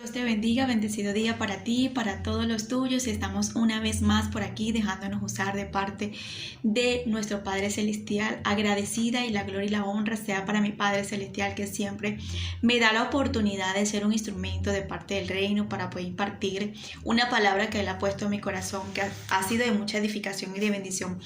Dios te bendiga, bendecido día para ti y para todos los tuyos. Estamos una vez más por aquí dejándonos usar de parte de nuestro Padre Celestial. Agradecida, y la gloria y la honra sea para mi Padre Celestial, que siempre me da la oportunidad de ser un instrumento de parte del reino para poder impartir una palabra que Él ha puesto en mi corazón, que ha sido de mucha edificación y de bendición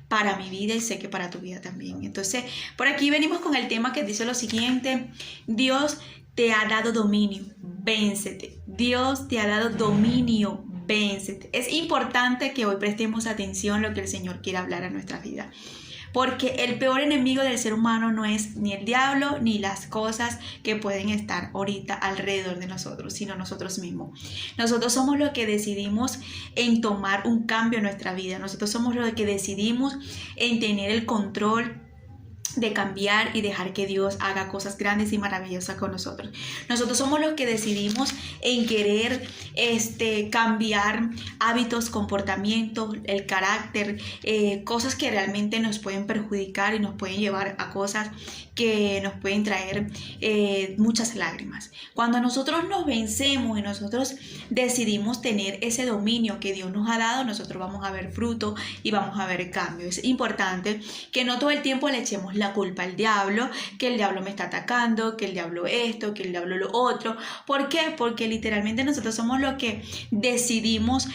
para mi vida, y sé que para tu vida también. Entonces, por aquí venimos con el tema que dice lo siguiente: Dios te ha dado dominio, véncete. Dios te ha dado dominio, véncete. Es importante que hoy prestemos atención a lo que el Señor quiere hablar a nuestra vida. Porque el peor enemigo del ser humano no es ni el diablo ni las cosas que pueden estar ahorita alrededor de nosotros, sino nosotros mismos. Nosotros somos los que decidimos en tomar un cambio en nuestra vida. Nosotros somos los que decidimos en tener el control de cambiar y dejar que Dios haga cosas grandes y maravillosas con nosotros. Nosotros somos los que decidimos en querer cambiar hábitos, comportamientos, el carácter, cosas que realmente nos pueden perjudicar y nos pueden llevar a cosas que nos pueden traer muchas lágrimas. Cuando nosotros nos vencemos y nosotros decidimos tener ese dominio que Dios nos ha dado, nosotros vamos a ver fruto y vamos a ver cambio. Es importante que no todo el tiempo le echemos la culpa al diablo, que el diablo me está atacando, que el diablo esto, que el diablo lo otro. ¿Por qué? Porque literalmente nosotros somos los que decidimos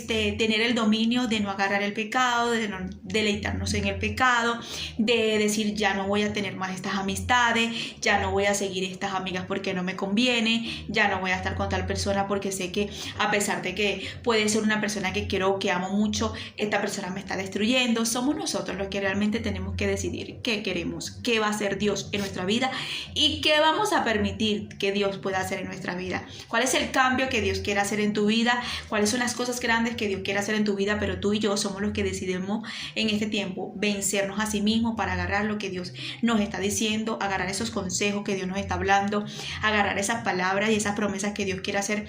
tener el dominio de no agarrar el pecado, de no deleitarnos en el pecado, de decir ya no voy a tener más estas amistades, ya no voy a seguir estas amigas porque no me conviene, ya no voy a estar con tal persona porque sé que a pesar de que puede ser una persona que quiero, que amo mucho, esta persona me está destruyendo. Somos nosotros los que realmente tenemos que decidir qué queremos, qué va a hacer Dios en nuestra vida y qué vamos a permitir que Dios pueda hacer en nuestra vida. ¿Cuál es el cambio que Dios quiere hacer en tu vida? ¿Cuáles son las cosas grandes que Dios quiere hacer en tu vida? Pero tú y yo somos los que decidimos en este tiempo vencernos a sí mismos para agarrar lo que Dios nos está diciendo, agarrar esos consejos que Dios nos está hablando, agarrar esas palabras y esas promesas que Dios quiere hacer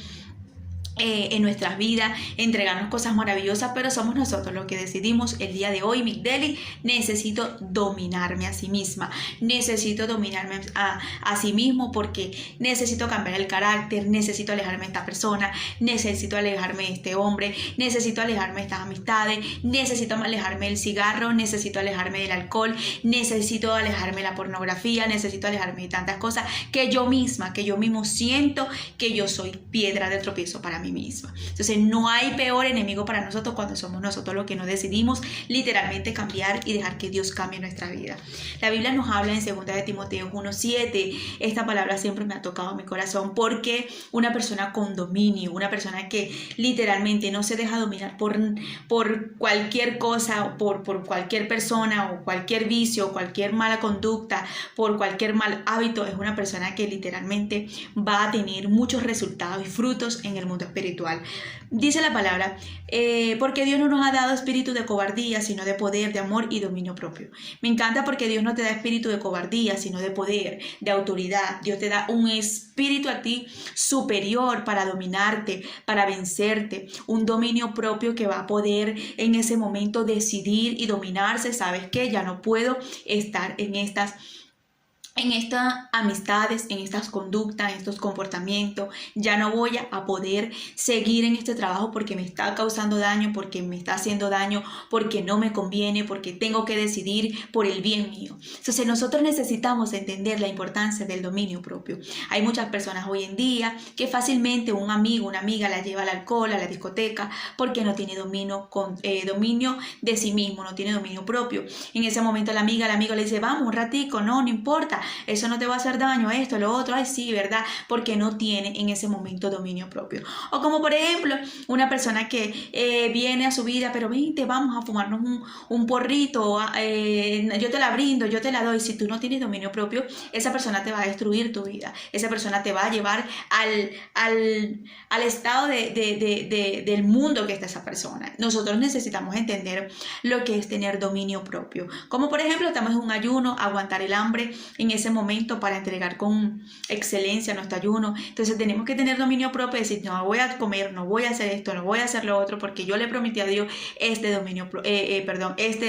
en nuestras vidas, entregarnos cosas maravillosas. Pero somos nosotros los que decidimos el día de hoy: Migdeli, necesito dominarme a sí misma, necesito dominarme a sí mismo, porque necesito cambiar el carácter, necesito alejarme de esta persona, necesito alejarme de este hombre, necesito alejarme de estas amistades, necesito alejarme del cigarro, necesito alejarme del alcohol, necesito alejarme de la pornografía, necesito alejarme de tantas cosas que yo mismo siento que yo soy piedra de tropiezo para mí misma. Entonces no hay peor enemigo para nosotros cuando somos nosotros los que nos decidimos literalmente cambiar y dejar que Dios cambie nuestra vida. La Biblia nos habla en 2 de Timoteo 1:7. Esta palabra siempre me ha tocado mi corazón, porque una persona con dominio, una persona que literalmente no se deja dominar por cualquier cosa, o por cualquier persona, o cualquier vicio, o cualquier mala conducta, por cualquier mal hábito, es una persona que literalmente va a tener muchos resultados y frutos en el mundo espiritual. Dice la palabra, porque Dios no nos ha dado espíritu de cobardía, sino de poder, de amor y dominio propio. Me encanta, porque Dios no te da espíritu de cobardía, sino de poder, de autoridad. Dios te da un espíritu a ti superior para dominarte, para vencerte, un dominio propio que va a poder en ese momento decidir y dominarse. ¿Sabes qué? Ya no puedo estar en estas amistades, en estas conductas, en estos comportamientos. Ya no voy a poder seguir en este trabajo porque me está causando daño, porque me está haciendo daño, porque no me conviene, porque tengo que decidir por el bien mío. Entonces nosotros necesitamos entender la importancia del dominio propio. Hay muchas personas hoy en día que fácilmente un amigo, una amiga la lleva al alcohol, a la discoteca, porque no tiene dominio de sí mismo, no tiene dominio propio. En ese momento el amigo le dice, vamos un ratico, no importa, eso no te va a hacer daño, esto, lo otro, ay sí, ¿verdad? Porque no tiene en ese momento dominio propio. O como por ejemplo, una persona que viene a su vida, pero vente, vamos a fumarnos un porrito, yo te la brindo, yo te la doy. Si tú no tienes dominio propio, esa persona te va a destruir tu vida, esa persona te va a llevar al estado del mundo que está esa persona. Nosotros necesitamos entender lo que es tener dominio propio. Como por ejemplo, estamos en un ayuno, aguantar el hambre en ese momento para entregar con excelencia nuestro ayuno. Entonces tenemos que tener dominio propio, decir, no voy a comer, no voy a hacer esto, no voy a hacer lo otro, porque yo le prometí a Dios este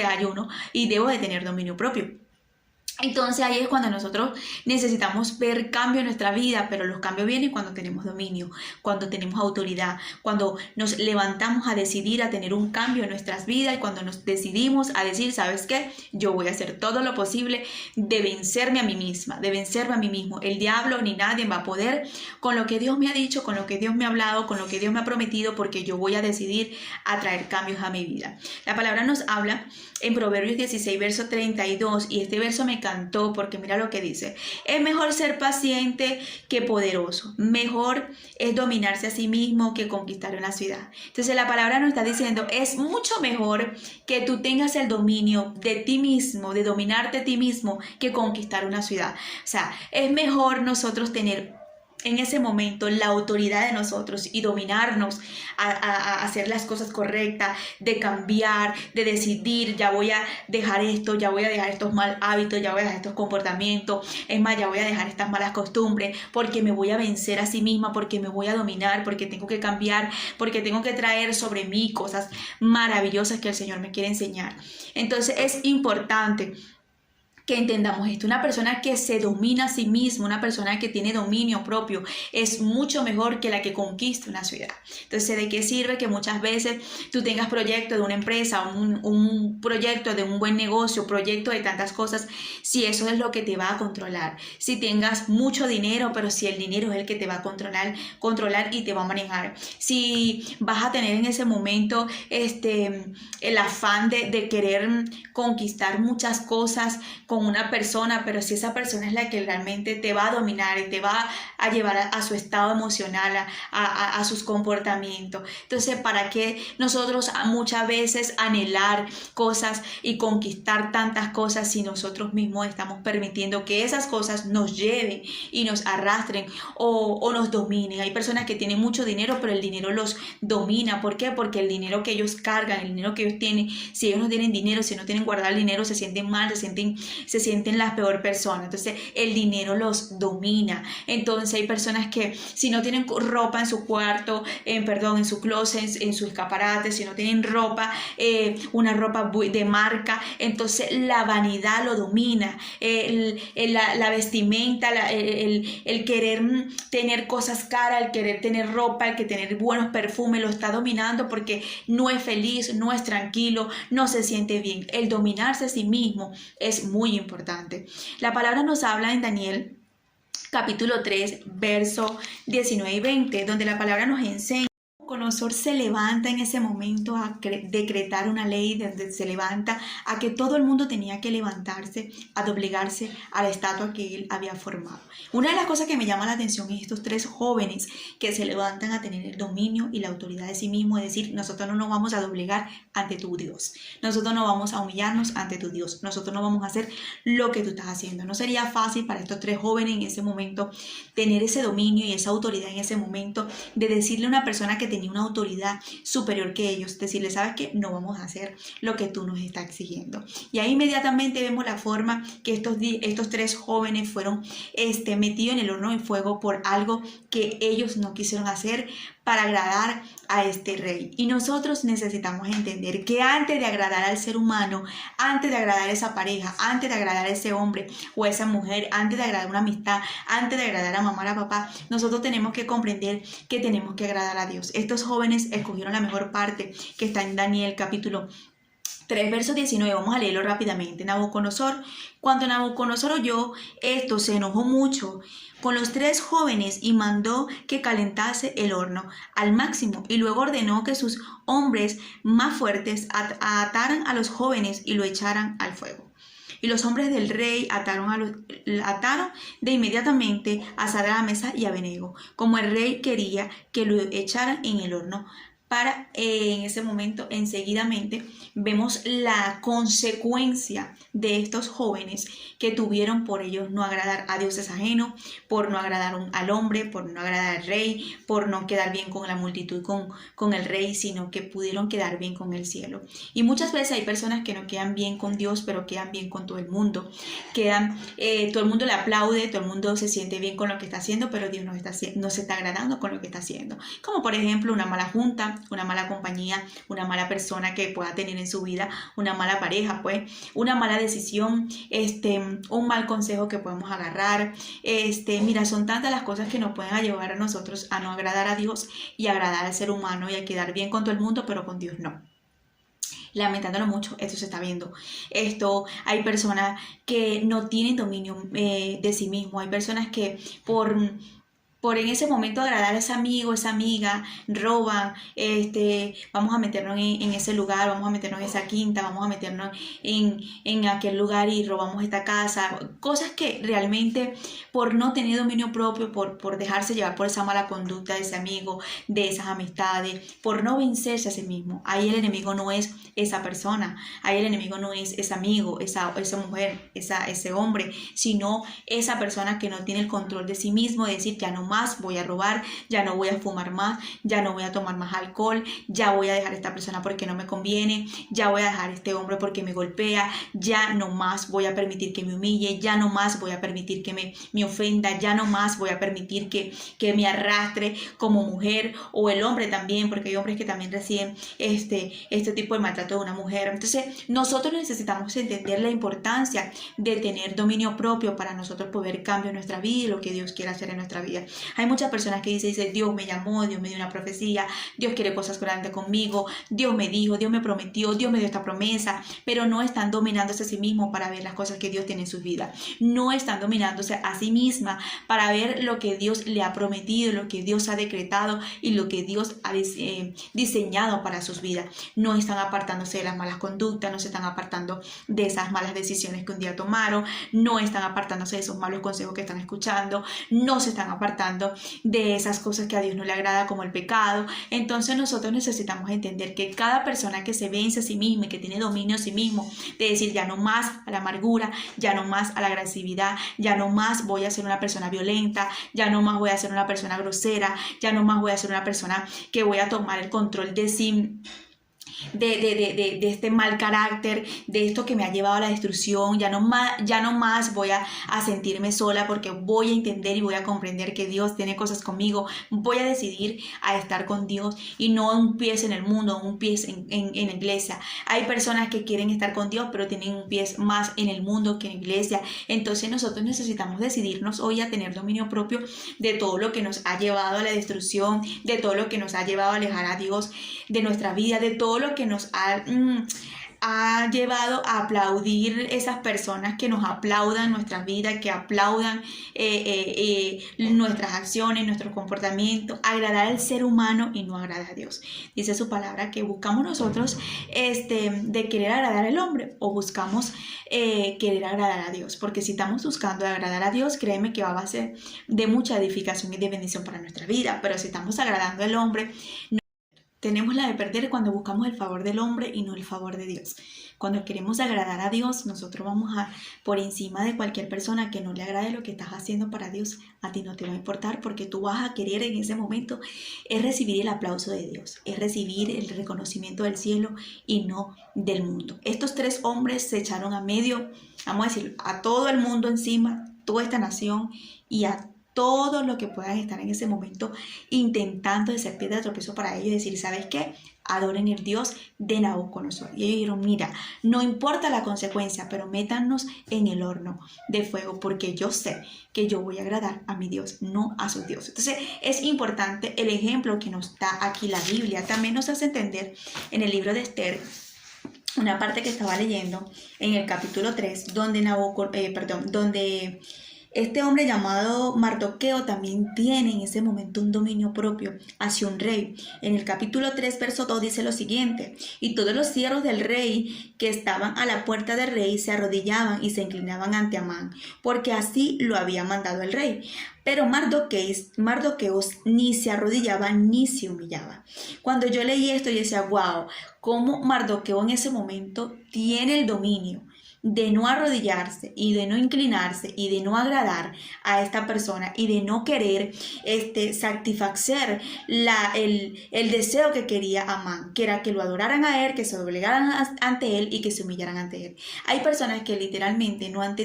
ayuno, y debo de tener dominio propio. Entonces ahí es cuando nosotros necesitamos ver cambio en nuestra vida, pero los cambios vienen cuando tenemos dominio, cuando tenemos autoridad, cuando nos levantamos a decidir a tener un cambio en nuestras vidas y cuando nos decidimos a decir, ¿sabes qué? Yo voy a hacer todo lo posible de vencerme a mí misma, de vencerme a mí mismo. El diablo ni nadie va a poder con lo que Dios me ha dicho, con lo que Dios me ha hablado, con lo que Dios me ha prometido, porque yo voy a decidir a traer cambios a mi vida. La palabra nos habla en Proverbios 16, verso 32, y este verso me cantó porque mira lo que dice: es mejor ser paciente que poderoso, mejor es dominarse a sí mismo que conquistar una ciudad. Entonces la palabra nos está diciendo, es mucho mejor que tú tengas el dominio de ti mismo, de dominarte a ti mismo, que conquistar una ciudad. O sea, es mejor nosotros tener en ese momento la autoridad de nosotros y dominarnos a hacer las cosas correctas, de cambiar, de decidir, ya voy a dejar esto, ya voy a dejar estos mal hábitos, ya voy a dejar estos comportamientos, es más, ya voy a dejar estas malas costumbres, porque me voy a vencer a sí misma, porque me voy a dominar, porque tengo que cambiar, porque tengo que traer sobre mí cosas maravillosas que el Señor me quiere enseñar. Entonces es importante que entendamos esto. Una persona que se domina a sí misma, una persona que tiene dominio propio, es mucho mejor que la que conquista una ciudad. Entonces, ¿de qué sirve que muchas veces tú tengas proyecto de una empresa, un proyecto de un buen negocio, proyecto de tantas cosas, si eso es lo que te va a controlar? Si tengas mucho dinero, pero si el dinero es el que te va a controlar y te va a manejar. Si vas a tener en ese momento el afán de querer conquistar muchas cosas con una persona, pero si esa persona es la que realmente te va a dominar y te va a llevar a su estado emocional, a sus comportamientos. Entonces, ¿para qué nosotros muchas veces anhelar cosas y conquistar tantas cosas si nosotros mismos estamos permitiendo que esas cosas nos lleven y nos arrastren o nos dominen? Hay personas que tienen mucho dinero, pero el dinero los domina. ¿Por qué? Porque el dinero que ellos cargan, el dinero que ellos tienen, si ellos no tienen dinero, si no tienen guardado el dinero, se sienten mal, se sienten la peor persona. Entonces el dinero los domina. Entonces hay personas que si no tienen ropa en su cuarto, en su closet, en su escaparate, si no tienen ropa, una ropa de marca, entonces la vanidad lo domina, la vestimenta, el querer tener cosas caras, el querer tener ropa, el que tener buenos perfumes lo está dominando porque no es feliz, no es tranquilo, no se siente bien. El dominarse a sí mismo es muy importante. La palabra nos habla en Daniel capítulo 3, verso 19 y 20, donde la palabra nos enseña. Nabucodonosor se levanta en ese momento a decretar una ley, donde se levanta a que todo el mundo tenía que levantarse, a doblegarse a la estatua que él había formado. Una de las cosas que me llama la atención es estos tres jóvenes que se levantan a tener el dominio y la autoridad de sí mismos, es decir, nosotros no nos vamos a doblegar ante tu Dios, nosotros no vamos a humillarnos ante tu Dios, nosotros no vamos a hacer lo que tú estás haciendo. No sería fácil para estos tres jóvenes en ese momento tener ese dominio y esa autoridad en ese momento de decirle a una persona que tenía una autoridad superior que ellos, decirle, ¿sabes qué? No vamos a hacer lo que tú nos estás exigiendo. Y ahí inmediatamente vemos la forma que estos tres jóvenes fueron metidos en el horno de fuego por algo que ellos no quisieron hacer para agradar a este rey. Y nosotros necesitamos entender que antes de agradar al ser humano, antes de agradar a esa pareja, antes de agradar a ese hombre o a esa mujer, antes de agradar a una amistad, antes de agradar a mamá, a papá, nosotros tenemos que comprender que tenemos que agradar a Dios. Estos jóvenes escogieron la mejor parte que está en Daniel capítulo 3, verso 19, vamos a leerlo rápidamente. Cuando Nabucodonosor oyó esto, se enojó mucho con los tres jóvenes y mandó que calentase el horno al máximo, y luego ordenó que sus hombres más fuertes ataran a los jóvenes y lo echaran al fuego. Y los hombres del rey ataron de inmediatamente a Sadrach, Mesach y Abednego, como el rey quería que lo echaran en el horno. En ese momento, enseguidamente, vemos la consecuencia de estos jóvenes que tuvieron por ellos no agradar a dioses ajenos, por no agradar al hombre, por no agradar al rey, por no quedar bien con la multitud, con el rey, sino que pudieron quedar bien con el cielo. Y muchas veces hay personas que no quedan bien con Dios, pero quedan bien con todo el mundo. Todo el mundo le aplaude, todo el mundo se siente bien con lo que está haciendo, pero Dios no se está agradando con lo que está haciendo. Como por ejemplo una mala junta, amiga, una mala compañía, una mala persona que pueda tener en su vida, una mala pareja, pues, una mala decisión, un mal consejo que podemos agarrar. Mira, son tantas las cosas que nos pueden llevar a nosotros a no agradar a Dios y agradar al ser humano y a quedar bien con todo el mundo, pero con Dios no. Lamentándolo mucho, esto se está viendo. Hay personas que no tienen dominio de sí mismo. Hay personas que por en ese momento agradar a ese amigo, esa amiga, roban, vamos a meternos en ese lugar, vamos a meternos en esa quinta, vamos a meternos en aquel lugar y robamos esta casa. Cosas que realmente por no tener dominio propio, por dejarse llevar por esa mala conducta de ese amigo, de esas amistades, por no vencerse a sí mismo. Ahí el enemigo no es esa persona, ahí el enemigo no es ese amigo, esa mujer, ese hombre, sino esa persona que no tiene el control de sí mismo, de decir ya no más voy a robar, ya no voy a fumar más, ya no voy a tomar más alcohol, ya voy a dejar a esta persona porque no me conviene, ya voy a dejar a este hombre porque me golpea, ya no más voy a permitir que me humille, ya no más voy a permitir que me ofenda, ya no más voy a permitir que me arrastre como mujer, o el hombre también, porque hay hombres que también reciben este tipo de maltrato de una mujer. Entonces nosotros necesitamos entender la importancia de tener dominio propio para nosotros poder cambiar nuestra vida y lo que Dios quiere hacer en nuestra vida. Hay muchas personas que dicen, Dios me llamó, Dios me dio una profecía, Dios quiere cosas grandes conmigo, Dios me dijo, Dios me prometió, Dios me dio esta promesa, pero no están dominándose a sí mismos para ver las cosas que Dios tiene en su vida. No están dominándose a sí misma para ver lo que Dios le ha prometido, lo que Dios ha decretado y lo que Dios ha diseñado para sus vidas. No están apartándose de las malas conductas, no se están apartando de esas malas decisiones que un día tomaron, no están apartándose de esos malos consejos que están escuchando, no se están apartando de esas cosas que a Dios no le agrada, como el pecado. Entonces nosotros necesitamos entender que cada persona que se vence a sí misma y que tiene dominio a sí mismo, de decir ya no más a la amargura, ya no más a la agresividad, ya no más voy a ser una persona violenta, ya no más voy a ser una persona grosera, ya no más voy a ser una persona que voy a tomar el control de sí, de este mal carácter, de esto que me ha llevado a la destrucción. Ya no más voy a sentirme sola, porque voy a entender y voy a comprender que Dios tiene cosas conmigo. Voy a decidir a estar con Dios y no un pie en el mundo, un pie en la iglesia. Hay personas que quieren estar con Dios pero tienen un pie más en el mundo que en la iglesia. Entonces nosotros necesitamos decidirnos hoy a tener dominio propio de todo lo que nos ha llevado a la destrucción, de todo lo que nos ha llevado a alejar a Dios de nuestra vida, de todo lo que nos ha llevado a aplaudir esas personas que nos aplaudan nuestras vidas, que aplaudan nuestras acciones, nuestros comportamientos, agradar al ser humano y no agradar a Dios. Dice su palabra que buscamos nosotros de querer agradar al hombre, o buscamos querer agradar a Dios, porque si estamos buscando agradar a Dios, créeme que va a ser de mucha edificación y de bendición para nuestra vida. Pero si estamos agradando al hombre, tenemos la de perder cuando buscamos el favor del hombre y no el favor de Dios. Cuando queremos agradar a Dios, nosotros vamos por encima de cualquier persona que no le agrade lo que estás haciendo para Dios. A ti no te va a importar, porque tú vas a querer en ese momento es recibir el aplauso de Dios, es recibir el reconocimiento del cielo y no del mundo. Estos tres hombres se echaron a medio, vamos a decir, a todo el mundo encima, toda esta nación y a todo lo que puedan estar en ese momento intentando de ser piedra de tropiezo para ellos, y decir, ¿sabes qué? Adoren el Dios de Nabucodonosor. Y ellos dijeron, mira, no importa la consecuencia, pero métanos en el horno de fuego, porque yo sé que yo voy a agradar a mi Dios, no a su Dios. Entonces es importante el ejemplo que nos da aquí la Biblia. También nos hace entender en el libro de Esther, una parte que estaba leyendo en el capítulo 3, donde este hombre llamado Mardoqueo también tiene en ese momento un dominio propio hacia un rey. En el capítulo 3, verso 2 dice lo siguiente: y todos los siervos del rey que estaban a la puerta del rey se arrodillaban y se inclinaban ante Amán, porque así lo había mandado el rey. Pero Mardoqueo ni se arrodillaba ni se humillaba. Cuando yo leí esto, yo decía, wow, cómo Mardoqueo en ese momento tiene el dominio de no arrodillarse y de no inclinarse y de no agradar a esta persona y de no querer satisfacer el deseo que quería Amán, que era que lo adoraran a él, que se doblegaran ante él y que se humillaran ante él. Hay personas que literalmente no han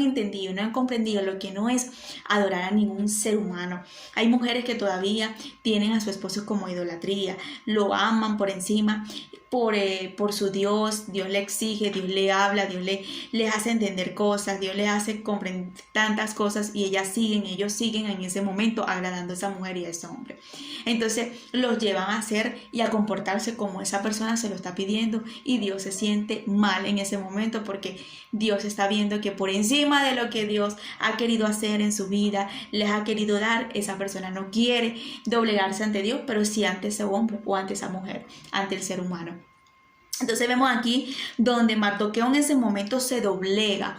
entendido, no han comprendido lo que no es adorar a ningún ser humano. Hay mujeres que todavía tienen a su esposo como idolatría, lo aman por encima, por su Dios. Dios le exige, Dios le habla, Dios les hace entender cosas, Dios les hace comprender tantas cosas y ellos siguen en ese momento agradando a esa mujer y a ese hombre. Entonces los llevan a hacer y a comportarse como esa persona se lo está pidiendo y Dios se siente mal en ese momento porque Dios está viendo que por encima de lo que Dios ha querido hacer en su vida, les ha querido dar, esa persona no quiere doblegarse ante Dios, pero sí ante ese hombre o ante esa mujer, ante el ser humano. Entonces vemos aquí donde Mardoqueo en ese momento se doblega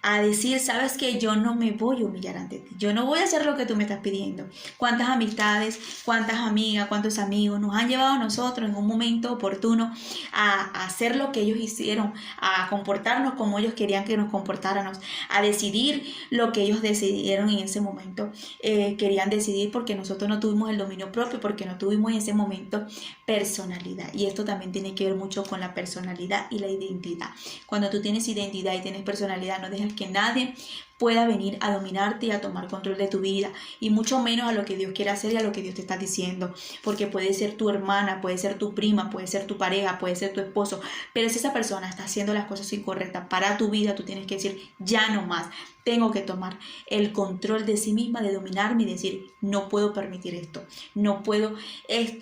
a decir, sabes que yo no me voy a humillar ante ti, yo no voy a hacer lo que tú me estás pidiendo. Cuántas amistades, cuántas amigas, cuántos amigos nos han llevado a nosotros en un momento oportuno a hacer lo que ellos hicieron, a comportarnos como ellos querían que nos comportáramos, a decidir lo que ellos decidieron en ese momento. Querían decidir porque nosotros no tuvimos el dominio propio, porque no tuvimos en ese momento personalidad. Y esto también tiene que ver mucho con la personalidad y la identidad. Cuando tú tienes identidad y tienes personalidad, no dejas que nadie pueda venir a dominarte y a tomar control de tu vida, y mucho menos a lo que Dios quiere hacer y a lo que Dios te está diciendo, porque puede ser tu hermana, puede ser tu prima, puede ser tu pareja, puede ser tu esposo, pero si esa persona está haciendo las cosas incorrectas para tu vida, tú tienes que decir, ya no más, tengo que tomar el control de sí misma, de dominarme y decir, no puedo permitir esto, no puedo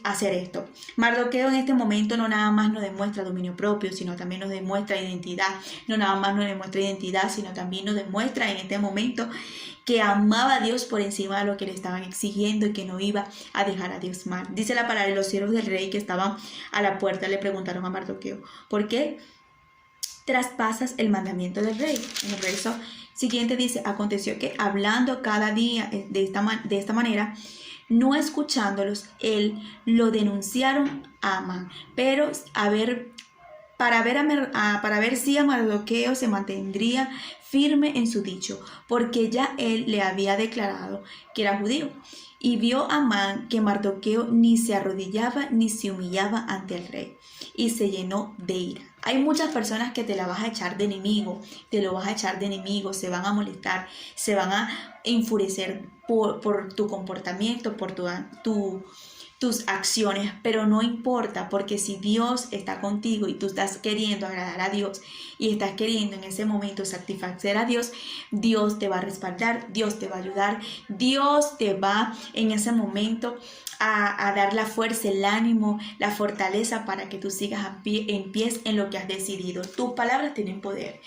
hacer esto. Mardoqueo en este momento no nada más nos demuestra dominio propio, sino también nos demuestra identidad, no nada más nos demuestra identidad, sino también nos demuestra en este momento que amaba a Dios por encima de lo que le estaban exigiendo y que no iba a dejar a Dios mal. Dice la palabra, los siervos del rey que estaban a la puerta le preguntaron a Mardoqueo, ¿por qué traspasas el mandamiento del rey? En el verso siguiente dice, aconteció que hablando cada día de esta manera, no escuchándolos, él lo denunciaron a Amán, pero para ver si a Mardoqueo se mantendría firme en su dicho, porque ya él le había declarado que era judío. Y vio Amán que Mardoqueo ni se arrodillaba ni se humillaba ante el rey, y se llenó de ira. Hay muchas personas que te la vas a echar de enemigo, te lo vas a echar de enemigo, se van a molestar, se van a enfurecer por tu comportamiento, por tus acciones, pero no importa, porque si Dios está contigo y tú estás queriendo agradar a Dios y estás queriendo en ese momento satisfacer a Dios, Dios te va a respaldar, Dios te va a ayudar, Dios te va en ese momento a dar la fuerza, el ánimo, la fortaleza para que tú sigas en pies en lo que has decidido. Tus palabras tienen poder,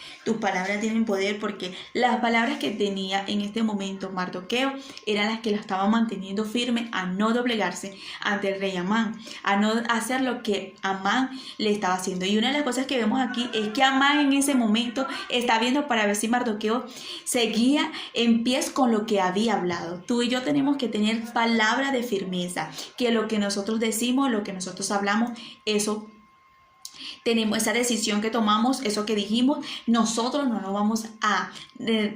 porque las palabras que tenía en este momento Mardoqueo eran las que la estaban manteniendo firme a no doblegarse ante el rey Amán, a no hacer lo que Amán le estaba haciendo. Y una de las cosas que vemos aquí es que Amán en ese momento está viendo para ver si Mardoqueo seguía en pies con lo que había hablado. Tú y yo tenemos que tener palabra de firmeza, que lo que nosotros decimos, lo que nosotros hablamos, eso tenemos, esa decisión que tomamos, eso que dijimos, nosotros no nos vamos a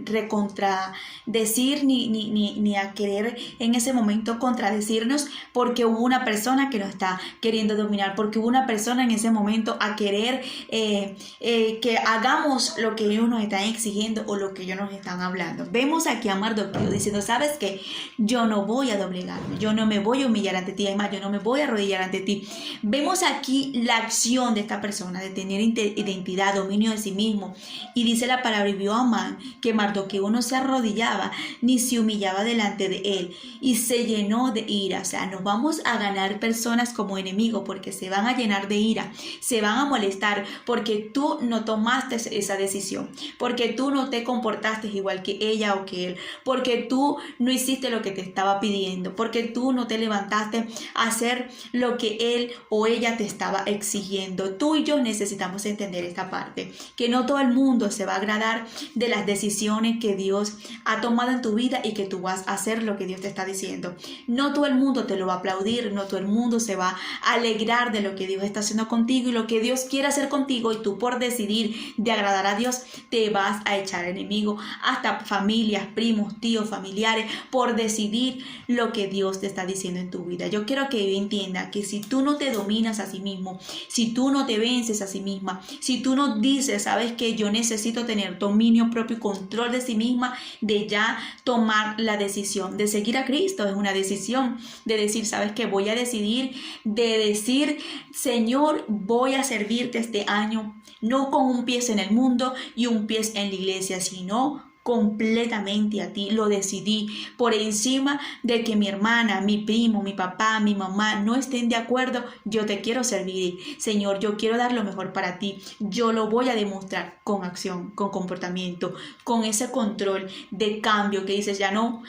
recontradecir ni a querer en ese momento contradecirnos porque hubo una persona que nos está queriendo dominar, porque hubo una persona en ese momento a querer que hagamos lo que ellos nos están exigiendo o lo que ellos nos están hablando. Vemos aquí a Mardoqueo diciendo, ¿sabes qué? Yo no voy a doblegarme, yo no me voy a humillar ante ti, además yo no me voy a arrodillar ante ti. Vemos aquí la acción de esta persona de tener identidad, dominio de sí mismo, y dice la palabra, y vio a Amán que Mardoqueo no se arrodillaba ni se humillaba delante de él, y se llenó de ira. O sea, nos vamos a ganar personas como enemigos porque se van a llenar de ira, se van a molestar porque tú no tomaste esa decisión, porque tú no te comportaste igual que ella o que él, porque tú no hiciste lo que te estaba pidiendo, porque tú no te levantaste a hacer lo que él o ella te estaba exigiendo. tú y yo necesitamos entender esta parte, que no todo el mundo se va a agradar de las decisiones que Dios ha tomado en tu vida y que tú vas a hacer lo que Dios te está diciendo. No todo el mundo te lo va a aplaudir, no todo el mundo se va a alegrar de lo que Dios está haciendo contigo y lo que Dios quiere hacer contigo, y tú por decidir de agradar a Dios te vas a echar enemigo, hasta familias, primos, tíos, familiares, por decidir lo que Dios te está diciendo en tu vida. Yo quiero que entienda que si tú no te dominas a sí mismo, si tú no te vences a sí misma, si tú no dices, sabes que yo necesito tener dominio propio y control de sí misma, de ya tomar la decisión de seguir a Cristo, es una decisión de decir, sabes que voy a decidir, de decir, Señor, voy a servirte este año, no con un pie en el mundo y un pie en la iglesia, sino completamente a ti. Lo decidí por encima de que mi hermana, mi primo, mi papá, mi mamá no estén de acuerdo. Yo te quiero servir, Señor, yo quiero dar lo mejor para ti. Yo lo voy a demostrar con acción, con comportamiento, con ese control de cambio que dices, ya no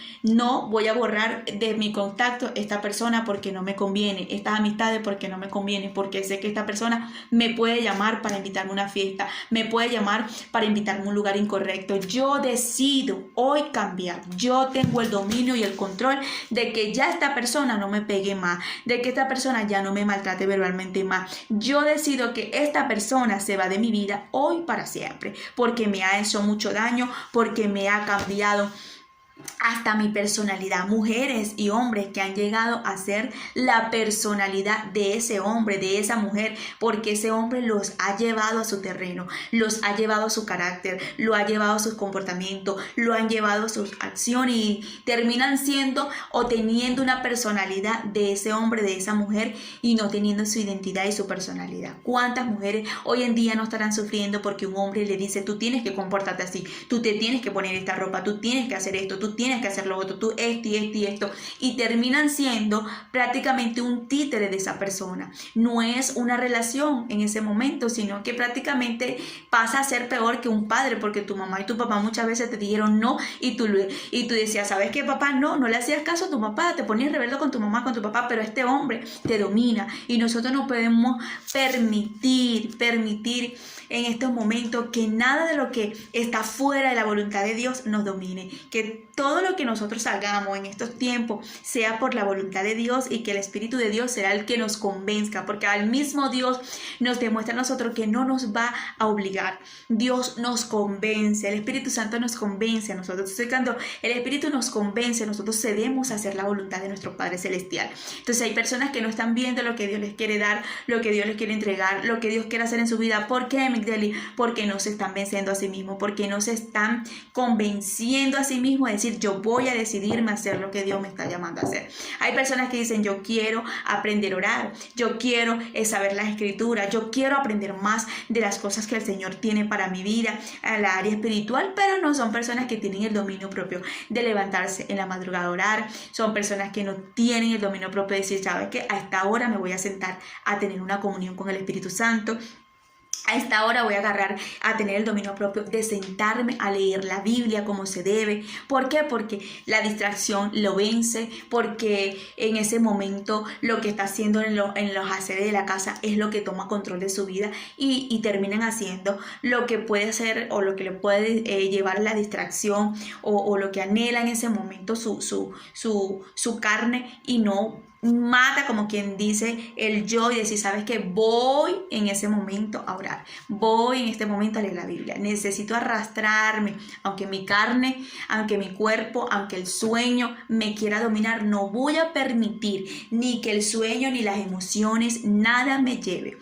voy a borrar de mi contacto esta persona porque no me conviene, estas amistades porque no me conviene, porque sé que esta persona me puede llamar para invitarme a una fiesta, me puede llamar para invitarme a un lugar incorrecto. Yo decido hoy cambiar. Yo tengo el dominio y el control de que ya esta persona no me pegue más, de que esta persona ya no me maltrate verbalmente más. Yo decido que esta persona se va de mi vida hoy para siempre, porque me ha hecho mucho daño, porque me ha cambiado hasta mi personalidad. Mujeres y hombres que han llegado a ser la personalidad de ese hombre, de esa mujer, porque ese hombre los ha llevado a su terreno, los ha llevado a su carácter, lo ha llevado a sus comportamientos, lo han llevado a sus acciones y terminan siendo o teniendo una personalidad de ese hombre, de esa mujer, y no teniendo su identidad y su personalidad. ¿Cuántas mujeres hoy en día no estarán sufriendo porque un hombre le dice, tú tienes que comportarte así, tú te tienes que poner esta ropa, tú tienes que hacer esto, tú tienes que hacer lo otro, tú esto y esto y esto, y terminan siendo prácticamente un títere de esa persona? No es una relación en ese momento, sino que prácticamente pasa a ser peor que un padre, porque tu mamá y tu papá muchas veces te dijeron no y tú decías, ¿sabes qué, papá? No le hacías caso a tu papá, te ponías rebelde con tu mamá, con tu papá, pero este hombre te domina y nosotros no podemos permitir en estos momentos que nada de lo que está fuera de la voluntad de Dios nos domine, que todo lo que nosotros hagamos en estos tiempos sea por la voluntad de Dios y que el Espíritu de Dios será el que nos convenzca, porque al mismo Dios nos demuestra a nosotros que no nos va a obligar. Dios nos convence, el Espíritu Santo nos convence a nosotros. Entonces, cuando el Espíritu nos convence, nosotros cedemos a hacer la voluntad de nuestro Padre Celestial. Entonces hay personas que no están viendo lo que Dios les quiere dar, lo que Dios les quiere entregar, lo que Dios quiere hacer en su vida. ¿Por qué, Migdeli? Porque no se están venciendo a sí mismos, porque no se están convenciendo a sí mismos a decir, yo voy a decidirme a hacer lo que Dios me está llamando a hacer. Hay personas que dicen, yo quiero aprender a orar, yo quiero saber las escrituras, yo quiero aprender más de las cosas que el Señor tiene para mi vida, en la área espiritual, pero no son personas que tienen el dominio propio de levantarse en la madrugada a orar. Son personas que no tienen el dominio propio de decir, sabes que a esta hora me voy a sentar a tener una comunión con el Espíritu Santo. A esta hora voy a agarrar a tener el dominio propio de sentarme a leer la Biblia como se debe. ¿Por qué? Porque la distracción lo vence, porque en ese momento lo que está haciendo en los haceres de la casa es lo que toma control de su vida y terminan haciendo lo que puede hacer o lo que le puede llevar a la distracción o lo que anhela en ese momento su carne, y no mata, como quien dice, el yo y decir, sabes que voy en ese momento a orar, voy en este momento a leer la Biblia, necesito arrastrarme, aunque mi carne, aunque mi cuerpo, aunque el sueño me quiera dominar, no voy a permitir ni que el sueño ni las emociones, nada me lleve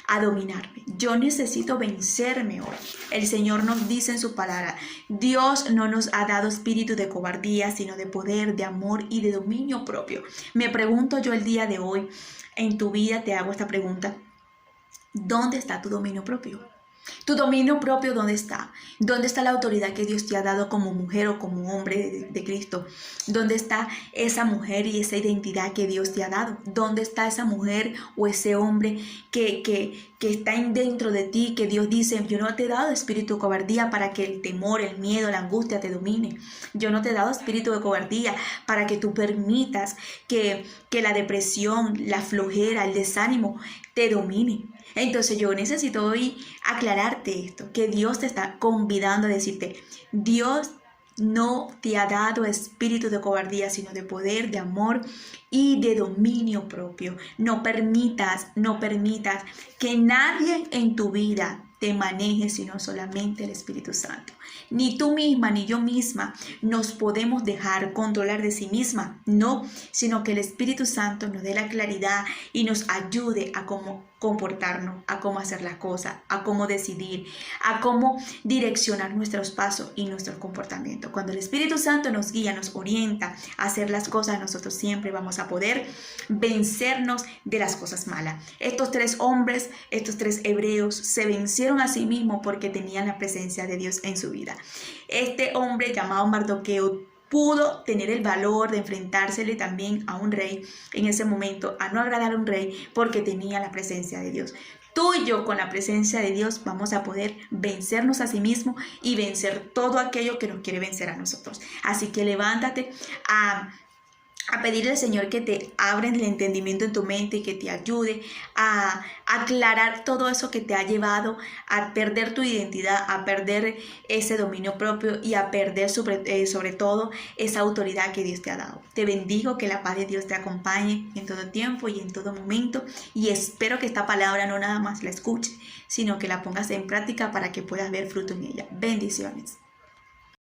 a dominarme. Yo necesito vencerme hoy. El Señor nos dice en su palabra, Dios no nos ha dado espíritu de cobardía, sino de poder, de amor y de dominio propio. Me pregunto yo el día de hoy, en tu vida te hago esta pregunta, ¿dónde está tu dominio propio? Tu dominio propio, ¿dónde está? ¿Dónde está la autoridad que Dios te ha dado como mujer o como hombre de Cristo? ¿Dónde está esa mujer y esa identidad que Dios te ha dado? ¿Dónde está esa mujer o ese hombre que está dentro de ti, que Dios dice, yo no te he dado espíritu de cobardía para que el temor, el miedo, la angustia te domine? Yo no te he dado espíritu de cobardía para que tú permitas que la depresión, la flojera, el desánimo te domine. Entonces yo necesito hoy aclararte esto, que Dios te está convidando a decirte, Dios no te ha dado espíritu de cobardía, sino de poder, de amor y de dominio propio. No permitas que nadie en tu vida te maneje, sino solamente el Espíritu Santo. Ni tú misma, ni yo misma nos podemos dejar controlar de sí misma, no, sino que el Espíritu Santo nos dé la claridad y nos ayude a cómo comportarnos, a cómo hacer las cosas, a cómo decidir, a cómo direccionar nuestros pasos y nuestro comportamiento. Cuando el Espíritu Santo nos guía, nos orienta a hacer las cosas, nosotros siempre vamos a poder vencernos de las cosas malas. Estos 3 hombres, estos 3 hebreos se vencieron a sí mismos porque tenían la presencia de Dios en su vida. Este hombre llamado Mardoqueo pudo tener el valor de enfrentársele también a un rey en ese momento, a no agradar a un rey, porque tenía la presencia de Dios. Tú y yo con la presencia de Dios vamos a poder vencernos a sí mismos y vencer todo aquello que nos quiere vencer a nosotros. Así que levántate a pedirle al Señor que te abra el entendimiento en tu mente y que te ayude a aclarar todo eso que te ha llevado a perder tu identidad, a perder ese dominio propio y a perder sobre todo esa autoridad que Dios te ha dado. Te bendigo, que la paz de Dios te acompañe en todo tiempo y en todo momento, y espero que esta palabra no nada más la escuches, sino que la pongas en práctica para que puedas ver fruto en ella. Bendiciones.